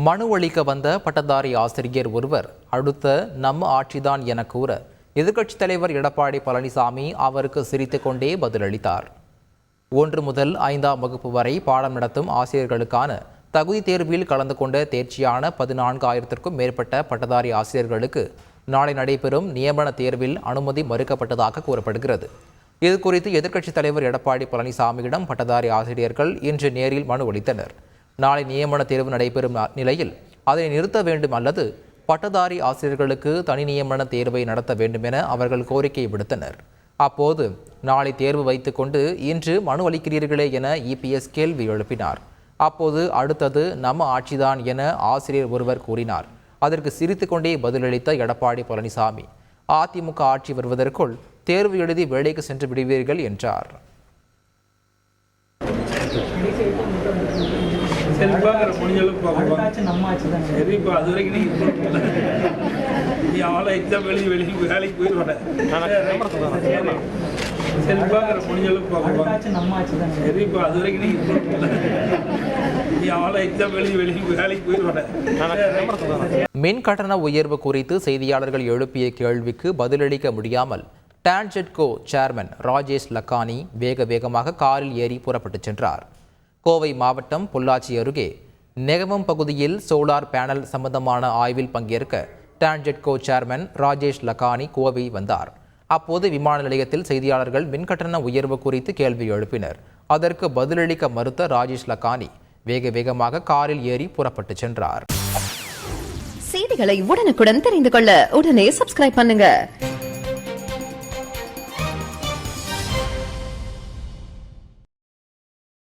மனு அளிக்க வந்த பட்டதாரி ஆசிரியர் ஒருவர் அடுத்த நம்ம ஆட்சிதான் என கூற எதிர்க்கட்சித் தலைவர் எடப்பாடி பழனிசாமி அவருக்கு சிரித்துக்கொண்டே பதிலளித்தார். 1 முதல் 5ஆம் வகுப்பு வரை பாடம் நடத்தும் ஆசிரியர்களுக்கான தகுதி தேர்வில் கலந்து கொண்ட தேர்ச்சியான 14,000க்கும் மேற்பட்ட பட்டதாரி ஆசிரியர்களுக்கு நாளை நடைபெறும் நியமன தேர்வில் அனுமதி மறுக்கப்பட்டதாக கூறப்படுகிறது. இதுகுறித்து எதிர்க்கட்சித் தலைவர் எடப்பாடி பழனிசாமியிடம் பட்டதாரி ஆசிரியர்கள் இன்று நேரில் மனு அளித்தனர். நாளை நியமன தேர்வு நடைபெறும் நிலையில் அதை நிறுத்த வேண்டும் அல்லது பட்டதாரி ஆசிரியர்களுக்கு தனி நியமன தேர்வை நடத்த வேண்டும் என அவர்கள் கோரிக்கை விடுத்தனர். அப்போது நாளை தேர்வு வைத்துக்கொண்டு இன்று மனு அளிக்கிறீர்களே என இபிஎஸ் கேள்வி எழுப்பினார். அப்போது அடுத்தது நம்ம ஆட்சிதான் என ஆசிரியர் ஒருவர் கூறினார். அதற்கு சிரித்துக்கொண்டே பதிலளித்த எடப்பாடி பழனிசாமி, அதிமுக ஆட்சி வருவதற்குள் தேர்வு எழுதி வேலைக்கு சென்று விடுவீர்கள் என்றார். செல்வாங்கிற முடிஞ்சளவுக்கு பார்க்கலாம். சரிப்பா, அது வரைக்கும் நீ அவளை எக்ஸாம் எழுதி வேலைக்கு போயிடுவாங்க. செல்வாங்கிற முடிஞ்சளவுக்கு பார்க்கலாம். சரிப்பா, அது வரைக்கும் நீ அவளை எக்ஸாம் எழுதி வேலைக்கு போயிடுவாங்க. மின் கட்டண உயர்வு குறித்து செய்தியாளர்கள் எழுப்பிய கேள்விக்கு பதிலளிக்க முடியாமல் டான்ஜெட்கோ சேர்மன் ராஜேஷ் லக்கானி வேகமாக காரில் ஏறி புறப்பட்டு சென்றார். கோவை மாவட்டம் பொள்ளாச்சி அருகே நெகமம் பகுதியில் சோலார் பேனல் சம்பந்தமான ஆய்வில் பங்கேற்க டான்ஜெட்கோ சேர்மன் ராஜேஷ் லக்கானி கோவை வந்தார். அப்போது விமான நிலையத்தில் செய்தியாளர்கள் மின்கட்டண உயர்வு குறித்து கேள்வி எழுப்பினர். அதற்கு பதிலளிக்க மறுத்த ராஜேஷ் லக்கானி வேகமாக காரில் ஏறி புறப்பட்டு சென்றார். செய்திகளை உடனுக்குடன் தெரிந்து கொள்ள உடனே சப்ஸ்கிரைப் பண்ணுங்க.